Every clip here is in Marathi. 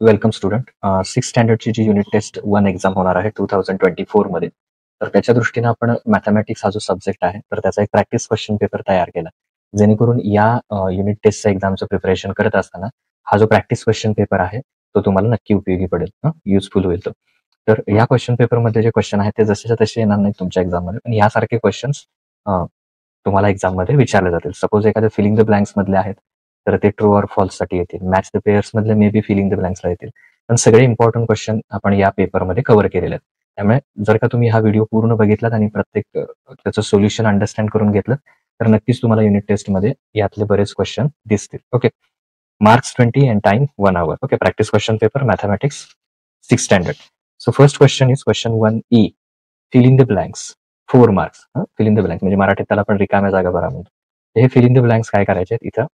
Welcome student. 6th स्टँडर्डची जी युनिट टेस्ट 1 एक्झाम होणार आहे 2024 मध्ये. तर त्याच्या दृष्टीने आपण मॅथमॅटिक्स हा जो सब्जेक्ट आहे तर त्याचा एक प्रॅक्टिस क्वेश्चन पेपर तयार केला, जेणेकरून या युनिट टेस्टच्या एक्झामचं प्रिपरेशन करत असताना हा जो प्रॅक्टिस क्वेश्चन पेपर आहे तो तुम्हाला नक्की उपयोगी पडेल, युजफुल होईल तो. तर या क्वेश्चन पेपरमध्ये जे क्वेश्चन आहेत ते जसेच्या तसे येणार नाहीत तुमच्या एक्झाममध्ये, पण यासारखे क्वेश्चन्स तुम्हाला एक्झाममध्ये विचारले जातील. सपोज एखाद्या फिलिंग द ब्लँक्स मधले आहेत तर ते ट्रू ऑर फॉल्स साठी येतील. मॅच द पेयर्स मधले मे बी फिलिंग द ब्लँक्सला येतील. पण सगळे इम्पॉर्टंट क्वेश्चन आपण या पेपरमध्ये कव्हर केलेले आहेत. त्यामुळे जर का तुम्ही हा व्हिडिओ पूर्ण बघितलात आणि प्रत्येक त्याचं सोल्युशन अंडरस्टँड करून घेतलं तर नक्कीच तुम्हाला युनिट टेस्टमध्ये यातले बरेच क्वेश्चन दिसतील. Okay, marks 20 and time 1 hour. Okay, practice question paper mathematics 6th standard. So first question is question 1E, fill in the blanks, 4 marks. Fill in the blanks म्हणजे मराठीत त्याला आपण रिकाम्या जागा भरा म्हणतो. हे फिल इन द ब्लँक्स काय करायचे आहेत इथं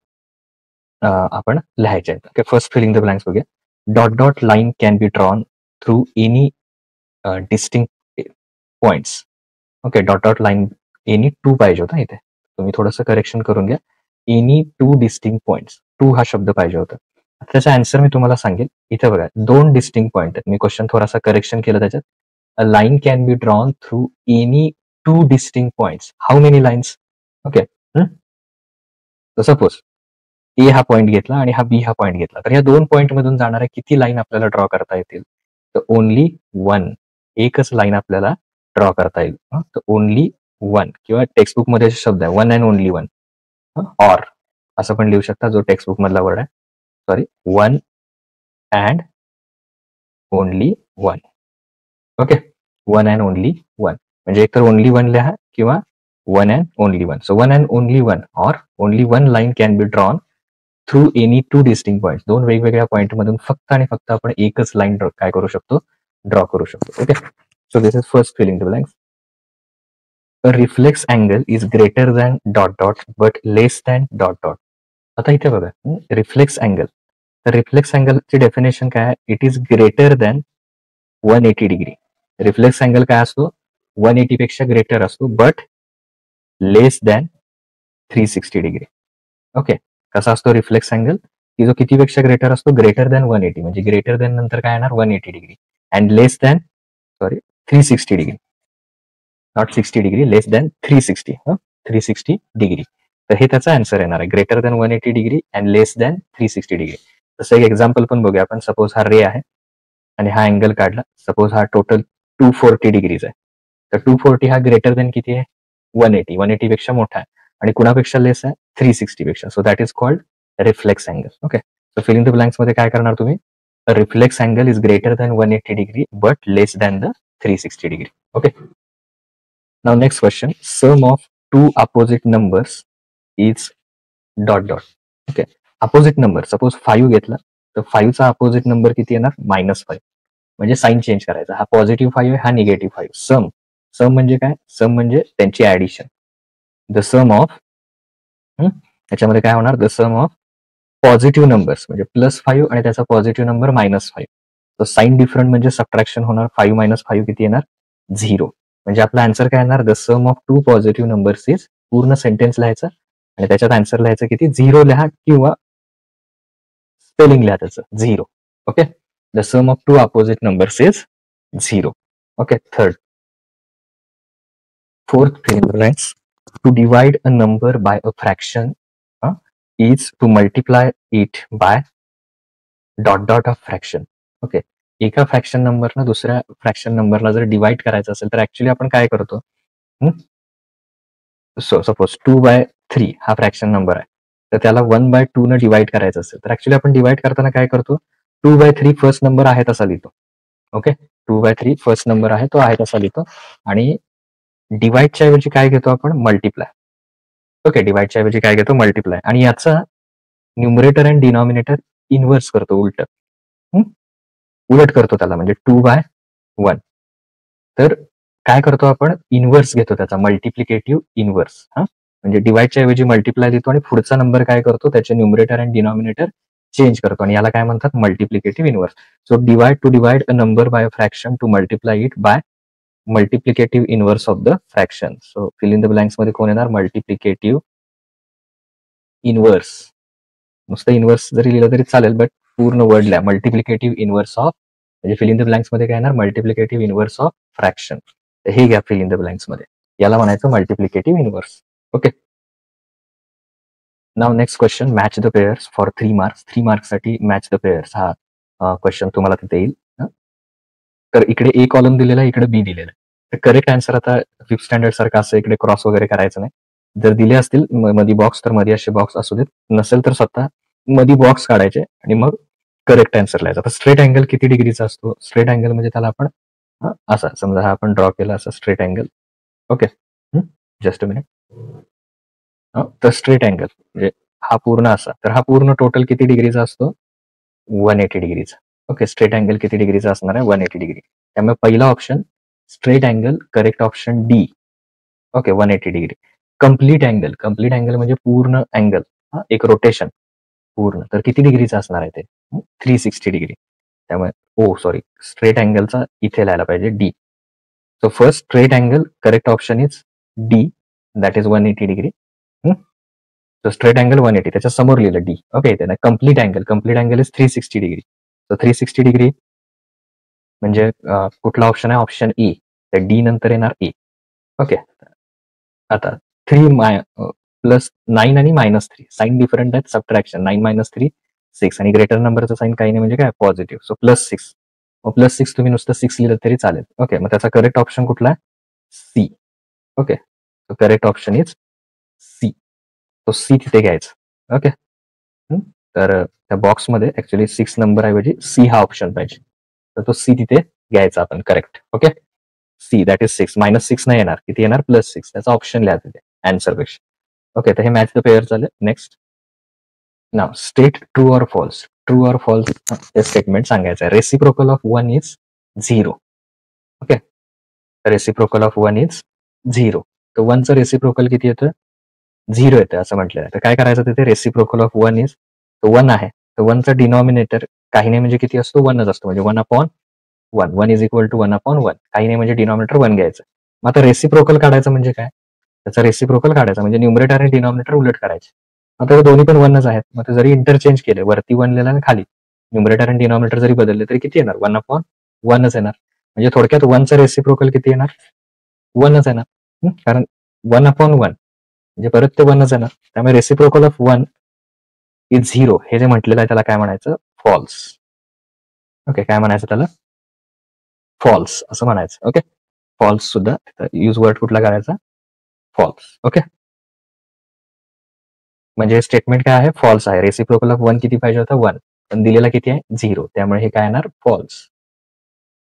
आपण लिहायचे आहेत. Okay, first filling the blanks बघूया. Dot dot line can be drawn through any distinct points. Okay, dot dot line any 2 पाहिजे होता इथे, तुम्ही थोडंसं करेक्शन करून घ्या. एनी 2 डिस्टिंक्ट पॉइंट्स, 2 हा शब्द पाहिजे होता. त्याचा आन्सर मी तुम्हाला सांगेल. इथे बघा 2 डिस्टिंक्ट पॉइंट आहेत. मी क्वेश्चन थोडासा करेक्शन केलं त्याच्यात. A line can be drawn through any 2 distinct points. How many lines? Okay, suppose A हा पॉईंट घेतला आणि हा बी हा पॉईंट घेतला, तर या 2 पॉईंट मधून जाणाऱ्या किती लाईन आपल्याला ड्रॉ करता येतील? तर ओनली 1, एकच लाईन आपल्याला ड्रॉ करता येईल. तर ओनली 1 किंवा टेक्स्टबुक मध्ये शब्द आहे 1 अँड ओनली 1, ऑर असं पण लिहू शकता, जो टेक्स्टबुक मधला वर्ड आहे. Sorry, 1 and only 1. Okay, 1 and only 1 म्हणजे एकतर ओनली 1 लिहा किंवा 1 and only 1. So 1 and only 1 or only 1 line can be drawn through any 2 distinct point. 2 वेगवेगळ्या पॉईंट मधून फक्त आणि फक्त आपण एकच लाईन काय करू शकतो? ड्रॉ करू शकतो. Okay, so this is first filling the blanks. A reflex angle is greater than dot dot but less than dot dot. आता इथे बघा, रिफ्लेक्स अँगल. तर रिफ्लेक्स अँगलची डेफिनेशन काय आहे? It is greater than 180 degree. Reflex angle काय असतो? 180 पेक्षा ग्रेटर असतो, but less than 360 degree. Okay, कसा असतो रिफ्लेक्स अँगल? की जो कितीपेक्षा ग्रेटर असतो? ग्रेटर दॅन 180, म्हणजे ग्रेटर दॅन नंतर काय येणार? 180 degree. And less than 360 degree, not 60 degree, less than 360 degree. तर हे त्याचा आन्सर येणार आहे, greater than 180 degree and less than 360 degree. तसं एक एक्झाम्पल पण बघूया आपण. सपोज हा रे आहे आणि हा अँगल काढला. सपोज हा टोटल 240 डिग्रीज आहे. तर 240 हा ग्रेटर दॅन किती आहे? 180 पेक्षा मोठा आहे आणि कुणापेक्षा लेस आहे? 360 पेक्षा. So that is called reflex angle. Okay, so filling the blanks मध्ये काय करणार तुम्ही? Reflex angle is greater than 180 degree but less than the 360 degree. Okay, now next question. Sum of 2 opposite numbers is dot dot. Okay, opposite number suppose 5 घेतला तर 5 चा अपोजिट नंबर किती येणार? -5. म्हणजे साईन चेंज करायचा. हा पॉझिटिव्ह 5 आहे, हा निगेटिव्ह 5. सम, सम म्हणजे काय? सम म्हणजे त्यांची ऍडिशन. द सम ऑफ, त्याच्यामध्ये काय होणार? The sum of positive numbers म्हणजे +5 आणि त्याचा पॉझिटिव्ह नंबर -5. तर साईन डिफरंट म्हणजे सबट्रॅक्शन होणार. 5 - 5 किती येणार? 0. म्हणजे आपला आन्सर काय येणार? The sum of 2 positive numbers is, पूर्ण सेंटेन्स लिहायचं आणि त्याच्यात आन्सर लिहायचं किती? 0 लिहा किंवा स्पेलिंग लिहा त्याचं 0. Okay, the sum of 2 opposite numbers is 0. Okay, fourth difference, to divide a number by a fraction is to multiply it by dot dot of fraction. Okay, एका फ्रॅक्शन नंबरनं दुसऱ्या फ्रॅक्शन नंबरला जर डिवाइड करायचं असेल तर ऍक्च्युली आपण काय करतो? सो सपोज 2/3 हा फ्रॅक्शन नंबर आहे, तर त्याला 1/2 न डिवाइड करायचं असेल तर ऍक्च्युली आपण डिवाइड करताना काय करतो? 2/3 फर्स्ट नंबर आहे तसा लिहितो. ओके, 2/3 फर्स्ट नंबर आहे तो आहे तसा लिहितो आणि डिवाइडच्या ऐवजी काय घेतो आपण? मल्टिप्लाय. ओके, डिवाइडच्या ऐवजी काय घेतो? मल्टिप्लाय. आणि याचा न्यूमरेटर अँड डिनॉमिनेटर इन्व्हर्स करतो, उलट. उलट करतो त्याला, म्हणजे 2/1. तर काय करतो आपण? इन्व्हर्स घेतो त्याचा, मल्टिप्लिकेटिव्ह इन्व्हर्स. म्हणजे डिवाइडच्या ऐवजी मल्टिप्लाय देतो आणि पुढचा नंबर काय करतो? त्याचे न्यूमरेटर अँड डिनॉमिनेटर चेंज करतो आणि याला काय म्हणतात? Multiplicative inverse. So divide, to divide a number by a fraction to multiply it by multiplicative inverse of the fraction. So fill in the blanks मध्ये कोण येणार? Multiplicative inverse. नुसतं इन्व्हर्स जरी लिहिलं तरी चालेल, बट पूर्ण वर्डला मल्टिप्लिकेटिव्ह इनव्हर्स ऑफ, म्हणजे फिल इन द ब्लँक्स मध्ये काय येणार, मल्टिप्लिकेटिव्ह इनव्हर्स ऑफ फ्रॅक्शन. हे घ्या फिल इन द ब्लँक्स मध्ये, याला म्हणायचं multiplicative inverse. Okay. Now next question, match the pairs for 3 marks. 3 marks साठी मॅच द पेअर्स हा क्वेश्चन तुम्हाला तिथे येईल. तर इकडे ए कॉलम दिलेला आहे, इकडे बी दिलेला आहे. तर करेक्ट आन्सर आता 5th स्टँडर्ड सारखं असं इकडे क्रॉस वगैरे करायचं नाही. जर दिले असतील मधी बॉक्स तर मध्ये असे बॉक्स असू देत, नसेल तर स्वतः मध्ये बॉक्स काढायचे आणि मग करेक्ट आन्सर लिहायचा. तर स्ट्रेट अँगल किती डिग्रीचा असतो? स्ट्रेट अँगल म्हणजे त्याला आपण असा समजा, हा आपण ड्रॉ केला असा straight angle. Okay, just a minute. तर स्ट्रेट अँगल म्हणजे हा पूर्ण असा, तर हा पूर्ण टोटल किती डिग्रीचा असतो? 180 डिग्रीचा. ओके, स्ट्रेट अँगल किती डिग्रीचा असणार आहे? 180 डिग्री. त्यामुळे पहिला option straight angle, correct option D. Okay, 180 degree. Complete angle, complete angle म्हणजे पूर्ण अँगल, एक रोटेशन पूर्ण, तर किती डिग्रीचा असणार आहे ते? 360 डिग्री. त्यामुळे सॉरी, स्ट्रेट अँगलचा इथे लिहायला पाहिजे D. So first straight angle, correct option is D, that is 180 degree. So straight angle 180, त्याच्या समोर लिहिलं डी. ओके, इथे complete angle, complete angle is 360 degree. So 360 degree म्हणजे कुठला ऑप्शन आहे? Option A. तर डी नंतर येणार ए. ओके, आता 3 प्लस 9 आणि -3 साइन डिफरंट आहेत, सबट्रॅक्शन. 9 - 3 6 आणि ग्रेटर नंबरचं साइन काही नाही म्हणजे काय? पॉझिटिव्ह. सो +6. +6 तुम्ही नुसतं 6 लिहिलं तरी चालेल. ओके, मग त्याचा करेक्ट ऑप्शन कुठला आहे? C. Okay, correct option is C. तो सी तिथे घ्यायचा. ओके, तर त्या बॉक्समध्ये ऍक्च्युली 6 नंबर ऐवजी सी हा ऑप्शन पाहिजे, तर तो सी तिथे घ्यायचा आपण. Correct. Okay, C that is 6. -6 नाही येणार, किती येणार? +6. त्याचा ऑप्शन लिहा तिथे आन्सर पेक्षा. ओके, तर हे मॅच द पेअर झाले. Next, now state true or false. True or false हे स्टेटमेंट सांगायचं आहे. Reciprocal of 1 is 0. Okay, reciprocal of 1 is 0. तर 1चं रेसिप्रोकल किती येतं? 0 येतं असं म्हटलेलं आहे. तर काय करायचं तिथे? रेसिप्रोकल ऑफ 1 इज 1 आहे, तर 1चा डिनॉमिनेटर काही नाही म्हणजे किती असतो? 1च असतो, म्हणजे 1/1. 1 इज इक्वल टू 1/1. काही नाही म्हणजे डिनॉमिनेटर 1 घ्यायचं. मग आता रेसिप्रोकल काढायचं म्हणजे काय? त्याचा रेसिप्रोकल काढायचा म्हणजे न्यूमरेटर आणि डिनॉमिनेटर उलट करायचे. आता दोन्ही पण 1च आहेत, मग ते जरी इंटरचेंज केले, वरती 1 लिहिलं आणि खाली न्यूमरेटर आणि डिनॉमिनेटर जरी बदलले तरी किती येणार? 1/1च येणार. म्हणजे थोडक्यात 1चं रेसिप्रोकल किती येणार? 1च येणार. कारण 1/1 म्हणजे परत ते 1च येणार. त्यामुळे रेसिप्रोकल ऑफ 1 इज 0 हे जे म्हटलेलं आहे त्याला काय म्हणायचं? फॉल्स. ओके, काय म्हणायचं त्याला? फॉल्स असं म्हणायचं. ओके, फॉल्स सुद्धा यूज वर्ड कुठला करायचा? फॉल्स. ओके, म्हणजे स्टेटमेंट काय आहे? फॉल्स आहे. रेसिप्रोकल ऑफ 1 किती पाहिजे होता? 1, पण दिलेला किती आहे? 0. त्यामुळे हे काय येणार? False.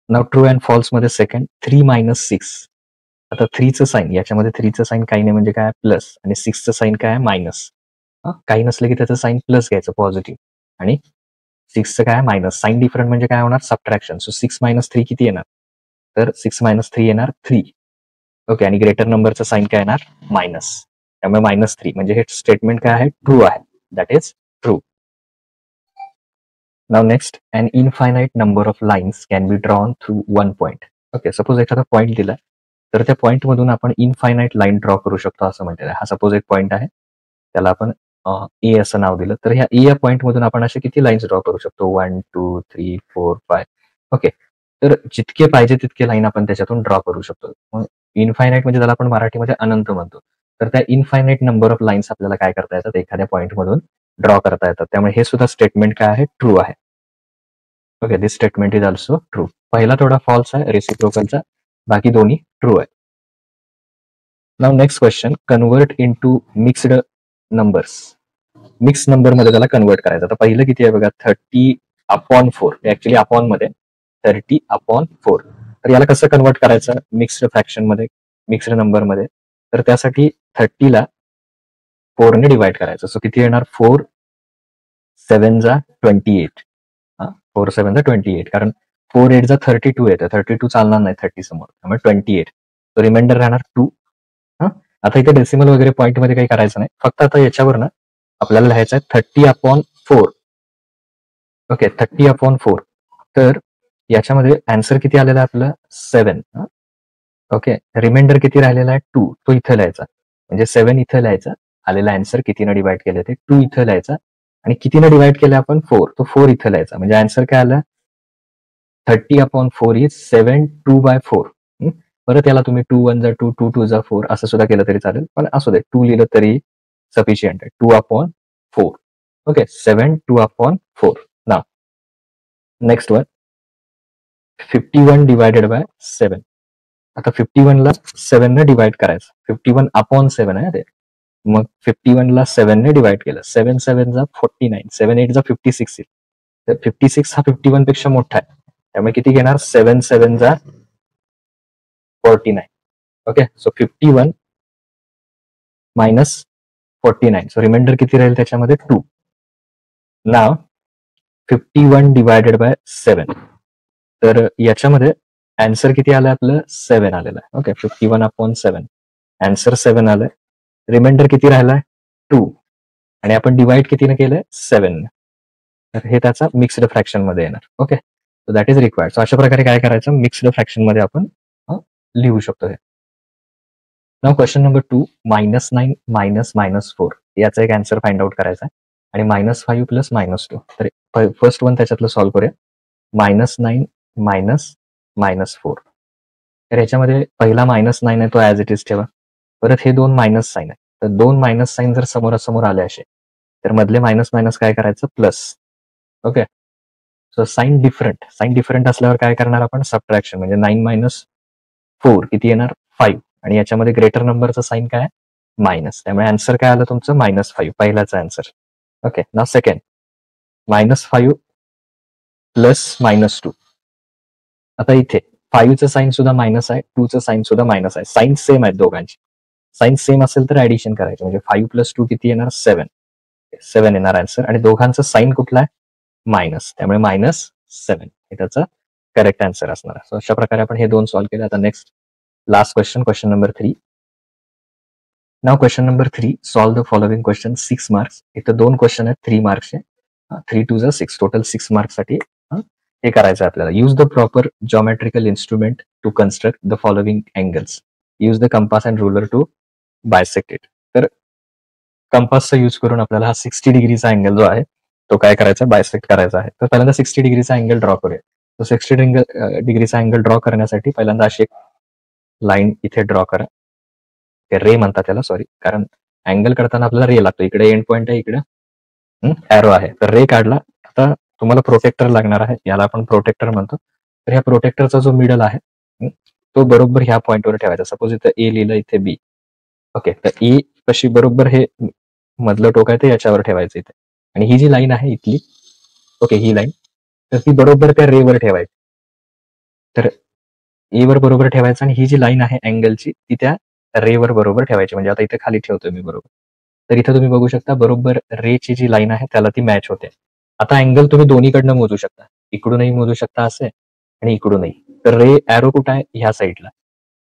Now true and false मध्ये सेकंड, 3 - 6. आता 3चं साइन, याच्यामध्ये 3चं साइन काही नाही म्हणजे काय? प्लस, आणि 6चं साइन काय आहे? मायनस. काही नसलं की त्याचं साइन प्लस घ्यायचं, पॉझिटिव्ह, आणि 6चं काय? मायनस. साइन डिफरंट म्हणजे काय होणार? सबट्रॅक्शन. सो 6 - 3 किती येणार? तर 6 - 3 येणार 3. ओके, आणि ग्रेटर नंबरचं साइन काय येणार? मायनस. त्यामुळे -3 म्हणजे हे स्टेटमेंट काय आहे? ट्रू आहे. That is true. Now next, an infinite number of lines can be drawn through 1 point. Okay, suppose एखादा पॉईंट दिला, तर त्या पॉईंट मधून आपण इनफायनाइट लाईन ड्रॉ करू शकतो असं म्हटलेलं आहे. हा सपोज एक पॉईंट आहे, त्याला आपण ए असं नाव दिलं, तर ह्या ए या पॉईंट मधून आपण असे किती लाईन्स ड्रॉ करू शकतो? 1 2 3 4 5. ओके, तर जितके पाहिजे तितके लाईन आपण त्याच्यातून ड्रॉ करू शकतो. मग इनफायनाइट म्हणजे त्याला आपण मराठीमध्ये अनंत म्हणतो. तर त्या इनफायनाइट नंबर ऑफ लाईन्स आपल्याला काय करता येतात? एखाद्या पॉईंट मधून ड्रॉ करता येतात. त्यामुळे हे सुद्धा स्टेटमेंट काय आहे? ट्रू आहे. Okay, this statement is also true. पहिला थोडा फॉल्स आहे रेसिप्रोकलचा, बाकी दोन्ही ट्रू आहे. Now next question, convert into mixed numbers. Mix number मध्ये त्याला कन्वर्ट करायचं. तर पहिलं किती आहे बघा? 30/4. ऍक्च्युली अपॉन मध्ये 30/4. तर याला कसं कन्वर्ट करायचं मिक्स्ड फ्रॅक्शन मध्ये, मिक्स्ड नंबर मध्ये? तर त्यासाठी 30 ला 4 ने डिवाइड करायचं. सो किती येणार? 4 7 जा 28. 4 7 जा 28. कारण 4 8 जा 32 येतं. 32 चालणार नाही 30 समोर, त्यामुळे 28. तो रिमाइंडर राहणार 2. आता इथे डेसिमल वगैरे पॉईंट मध्ये काही करायचं नाही. फक्त आता याच्यावर ना आपल्याला लिहायचं आहे 30/4. ओके, 30/4. तर याच्यामध्ये आन्सर किती आलेला आहे आपलं? 7. ओके, रिमाइंडर किती राहिलेला आहे? 2. तो इथं लिहायचा, म्हणजे 7 इथं लिहायचा. आलेला आन्सर कितीनं डिवाइड केलं ते 2 इथं लिहायचा, आणि कितीने डिवाइड केलं आपण 4, तो 4 इथे लिहायचा. म्हणजे आन्सर काय आला 30/4 इज 7/2/4. परत याला तुम्ही 2 1 जा 2 2 2 जा 4 असं सुद्धा केलं तरी चालेल, पण असू दे 2 लिहिलं तरी सफिशियंट आहे. 2/4. Okay, 7 2/4. Now next one 51 divided by 7. आता 51 ला 7 ने डिवाइड करायचं. 51/7 आहे ते. मग 51 ला 7 ने डिवाइड केलं. 7 7 जा 49, 7 8 जा 56 येईल. तर 56 हा 51 पेक्षा मोठा आहे. त्यामुळे किती घेणार 7 7 जा 49. Okay, so 51 minus 49. So reminder किती राहील त्याच्यामध्ये 2. Now 51 divided by 7. तर याच्यामध्ये आन्सर किती आलं आपलं 7 आलेलं आहे. ओके, 51/7. आन्सर 7 आलंय. रिमाइंडर किती राहिलाय 2 आणि आपण डिवाइड कितीने केलंय 7. तर हे त्याचा मिक्स्ड फ्रॅक्शन मध्ये येणार. Okay, so that is required. So अशा प्रकारे काय करायचं मिक्स्ड फ्रॅक्शन मध्ये आपण लिहू शकतो हे. नाव क्वेश्चन नंबर 2 -9 -4 याचा एक आन्सर फाइंड आउट करायचा आहे आणि -5 प्लस -2. तर फर्स्ट वन त्याच्यातलं सॉल्व्ह करूया. -9 -4. तर याच्यामध्ये पहिला -9 आहे तो ऍज इट इज ठेवा. परत हे 2 मायनस साईन आहे. तर 2 मायनस साईन जर समोरासमोर आले असे तर मधले मायनस मायनस काय करायचं plus. Okay, so sign different असल्यावर काय करणार आपण सबट्रॅक्शन. म्हणजे 9 - 4 किती येणार 5 आणि याच्यामध्ये ग्रेटर नंबरचं साईन काय मायनस. त्यामुळे आन्सर काय आलं तुमचं -5 पहिलाचा आन्सर. ओके, नाव सेकंड -5 प्लस -2. आता इथे 5चं साईन सुद्धा मायनस आहे, 2चं साईन सुद्धा मायनस आहे. साईन सेम आहेत दोघांची. साईन सेम असेल तर ऍडिशन करायचं. म्हणजे 5 + 2 किती येणार 7 येणार आन्सर. आणि दोघांचं साईन कुठला आहे मायनस, त्यामुळे -7 हे त्याचा करेक्ट आन्सर असणार आहे. सो अशा प्रकारे आपण हे 2 सॉल्व्ह केले. आता next last question number 3. Now question number 3 solve the following question 6 marks. इथं 2 क्वेश्चन आहेत 3 मार्क्सचे. 3 2 जा 6 टोटल 6 मार्क्ससाठी हे करायचं आहे आपल्याला. Use the proper geometrical instrument to construct the following angles. Use the compass and ruler to bisect it. तर कंपासचा यूज करून आपल्याला हा 60 डिग्रीचा अँगल जो आहे तो काय करायचा बायसेक्ट करायचा आहे. तर पहिल्यांदा 60 डिग्रीचा अँगल ड्रॉ करूया. तो 60 डिग्रीचा अँगल ड्रॉ करण्यासाठी पहिल्यांदा अशी एक लाईन इथे ड्रॉ करा. रे म्हणतात त्याला, सॉरी, कारण अँगल करताना आपल्याला रे लागतो. इकडे एंड पॉइंट आहे, इकडे एरो आहे. तर रे काढला. आता तुम्हाला प्रोटेक्टर लागणार आहे, याला आपण प्रोटेक्टर म्हणतो. तर ह्या प्रोटेक्टरचा जो मिडल आहे तो बरोबर ह्या पॉइंटवर ठेवायचा. सपोज इथं ए लिहिलं, इथे बी. ओके, तर ए कशी बरोबर हे मधलं टोक आहे ते याच्यावर ठेवायचं इथे. आणि ही जी लाईन आहे इथली, ओके, ही लाईन, तर ती बरोबर त्या रे वर ठेवायची. तर ए वर बरोबर ठेवायचं आणि ही जी लाईन आहे अँगलची ती त्या रे वर बरोबर ठेवायची. म्हणजे आता इथे खाली ठेवतोय मी बरोबर. तर इथं तुम्ही बघू शकता बरोबर रेची जी लाईन आहे त्याला ती मॅच होते. आता अँगल तुम्ही दोन्हीकडनं मोजू शकता. इकडूनही मोजू शकता असे आणि इकडूनही. तर रे एरो कुठं आहे ह्या साईडला,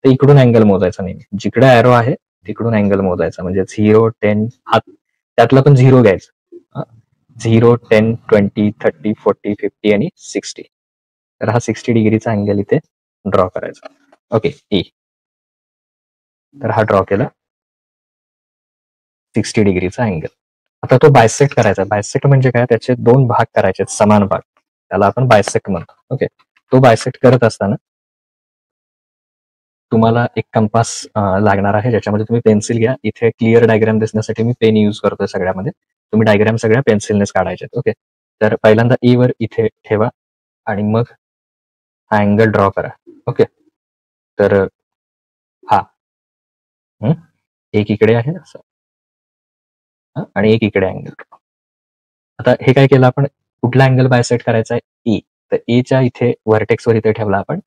तर इकडून अँगल मोजायचा नेहमी. जिकडे एरो आहे तिकडून अँगल मोजायचा. म्हणजे 0 10 त्यातला पण 0 घ्यायचा. 0 10 20 30 40 50 आणि 60. तर हा 60 डिग्रीचा अँगल इथे ड्रॉ करायचा. ओके, ए. तर हा ड्रॉ केला 60 डिग्रीचा अँगल. आता तो बायसेक्ट करायचा. बायसेक्ट म्हणजे काय, त्याचे 2 भाग करायचे समान भाग, त्याला आपण बायसेक्ट म्हणतो. ओके, तो बायसेक्ट करत असताना तुम्हाला एक कंपास लागणार आहे, ज्याच्यामध्ये तुम्ही पेन्सिल घ्या. इथे क्लिअर डायग्राम दिसण्यासाठी मी पेन यूज करतोय सगळ्यामध्ये. तुम्ही डायग्राम सगळ्या पेन्सिलनेच काढायचे. ओके, तर पहिल्यांदा ए वर इथे ठेवा आणि मग हा अँगल ड्रॉ करा. ओके, तर हा एक इकडे आहे असं आणि एक इकडे अँगल. आता हे काय केलं आपण, कुठला अँगल बायसेक्ट करायचा आहे ए. तर एच्या इथे व्हर्टेक्सवर इथे ठेवला आपण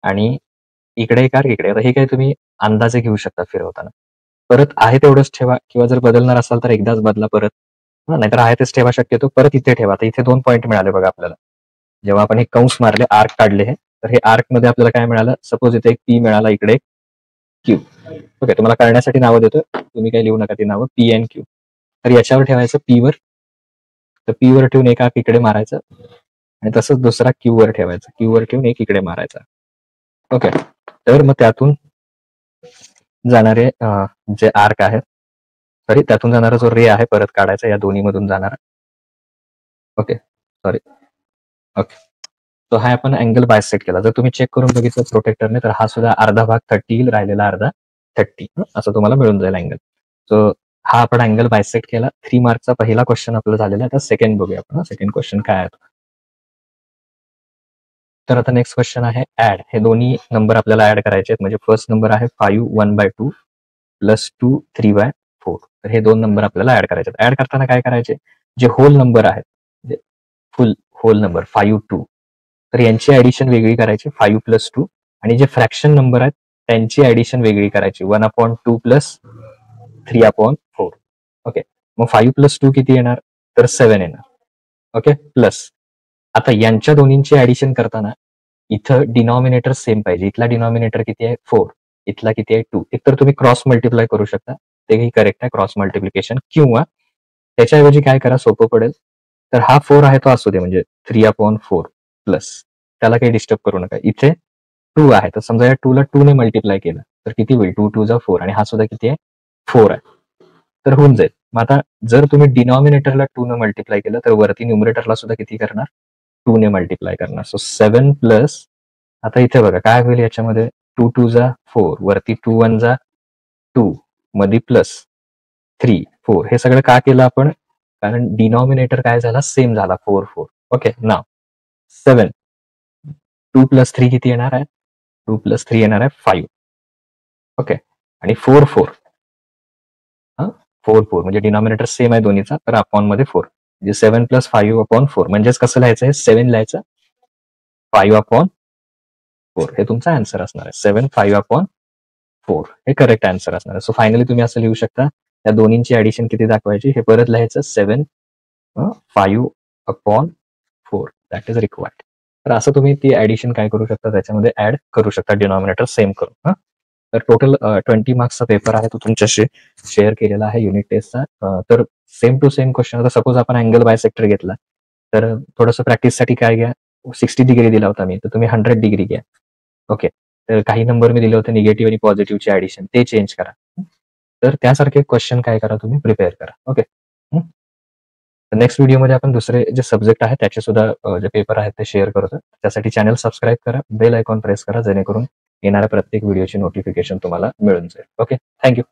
आणि इकडे एक आर्क, इकडे. आता हे काय तुम्ही अंदाजे घेऊ शकता फिरवताना. परत आहे तेवढंच ठेवा किंवा जर बदलणार असाल तर एकदाच बदला परत. नाहीतर आहे तेच ठेवा शक्यतो. परत इथे ठेवा. तर इथे 2 पॉईंट मिळाले बघा आपल्याला. जेव्हा आपण हे कंस मारले, आर्क काढले हे, तर हे आर्क मध्ये आपल्याला काय मिळालं, सपोज इथे एक पी मिळाला, इकडे एक क्यू. ओके, तुम्हाला कळण्यासाठी नावं देतो, तुम्ही काही लिहू नका ती नावं, पी एन क्यू. तर याच्यावर ठेवायचं पी वर. तर पी वर ठेवून एक आर्क इकडे मारायचं आणि तसंच दुसरा क्यू वर ठेवायचा. क्यू वर ठेवून एक इकडे मारायचा. ओके, तर मग त्यातून जाणारे जे आर्क आहेत, सॉरी, त्यातून जाणारा जो रे आहे परत काढायचा या दोन्ही मधून जाणारा. Okay, sorry. ओके. तो हा आपण अँगल बायसेक्ट केला. जर तुम्ही चेक करून बघितलं प्रोटेक्टरने तर हा सुद्धा अर्धा भाग 30 येईल, राहिलेला अर्धा 30 असं तुम्हाला मिळून जाईल अँगल. सो हा आपण अँगल बायसेक्ट केला. 3 मार्कचा पहिला क्वेश्चन आपला झालेला आहे. आता सेकंड बघूया आपण. सेकंड क्वेश्चन काय आहे? तर आता नेक्स्ट क्वेश्चन आहे ऍड. हे दोन्ही नंबर आपल्याला ऍड करायचे आहेत. म्हणजे फर्स्ट नंबर आहे 5 1/2 प्लस 2 3/4. तर हे दोन नंबर आपल्याला ऍड करायचे आहेत. ऍड करताना काय करायचे? जे होल नंबर आहेत, म्हणजे फुल होल नंबर 5 2, तर यांची ऍडिशन वेगळी करायची 5 प्लस 2, आणि जे फ्रॅक्शन नंबर आहेत त्यांची ऍडिशन वेगळी करायची 1/2 प्लस 3/4. ओके. मग 5 प्लस 2 किती येणार? तर 7 येणार. ओके. प्लस आता यांच्या दोन्हींची ऍडिशन करताना इथं डिनॉमिनेटर सेम पाहिजे. इथला डिनॉमिनेटर किती आहे? 4. इथला किती आहे? 2. एकतर तुम्ही क्रॉस मल्टिप्लाय करू शकता, तेही करेक्ट आहे, क्रॉस मल्टिप्लिकेशन. किंवा त्याच्याऐवजी काय करा, सोपं पडेल. तर हा 4 आहे तो असू दे, म्हणजे 3/4 प्लस, त्याला काही डिस्टर्ब करू नका. इथे 2 आहे, तर समजा या 2 ला 2 ने मल्टिप्लाय केलं तर किती होईल? 2 2 जा 4, आणि हा सुद्धा किती आहे? 4 आहे. तर होऊन जाईल. मग आता जर तुम्ही डिनॉमिनेटरला 2 ने मल्टिप्लाय केलं तर वरती न्यूमरेटरला सुद्धा किती करणार? 2 ने मल्टिप्लाय करणार. सो 7 प्लस, आता इथे बघा काय होईल याच्यामध्ये, 2 2 जा 4, वरती 2 1 जा 2, मध्ये प्लस 3 4. हे सगळं का केलं आपण? कारण डिनॉमिनेटर काय झाला? सेम झाला, 4 4. ओके. नाव 7 2 प्लस 3 किती येणार आहे? 2 प्लस 3 येणार आहे 5. ओके. आणि 4 4, 4 4 म्हणजे डिनॉमिनेटर सेम आहे दोन्हीचा, तर अपॉन मध्ये 4, म्हणजे 7 प्लस 5/4. म्हणजेच कसं लिहायचं आहे? 7 लिहायचं, 5/4. हे तुमचा आन्सर असणार आहे. 7 5/4 हे करेक्ट आन्सर असणार आहे. सो फायनली तुम्ही असं लिहू शकता, या दोन्हींची ऍडिशन किती दाखवायची हे परत लिहायचं, 7 5/4 दॅट इज रिक्वायर्ड. तर असं तुम्ही ती ऍडिशन काय करू शकता, त्याच्यामध्ये ऍड करू शकता डिनॉमिनेटर सेम करून. तर टोटल 20 मार्क्सचा पेपर आहे, तो तुमच्याशी शेअर केलेला आहे युनिट टेस्टचा. तर सेम टू सेम क्वेश्चन. आता सपोज आपण अँगल बायसेक्टर घेतला, तर थोडंसं प्रॅक्टिससाठी काय घ्या, 60 डिग्री दिला होता मी, तर तुम्ही 100 डिग्री घ्या. ओके. तर काही नंबर मी दिले होते निगेटिव्ह आणि पॉझिटिव्हची ऍडिशन, ते चेंज करा. तर त्यासारखे क्वेश्चन काय करा, तुम्ही प्रिपेअर करा. ओके. नेक्स्ट व्हिडिओमध्ये आपण दुसरे जे सब्जेक्ट आहेत त्याचे सुद्धा जे पेपर आहेत ते शेअर करतो. त्यासाठी चॅनल सबस्क्राईब करा, बेल आयकॉन प्रेस करा, जेणेकरून येणाऱ्या प्रत्येक व्हिडिओची नोटिफिकेशन तुम्हाला मिळून जाईल. ओके. थँक्यू.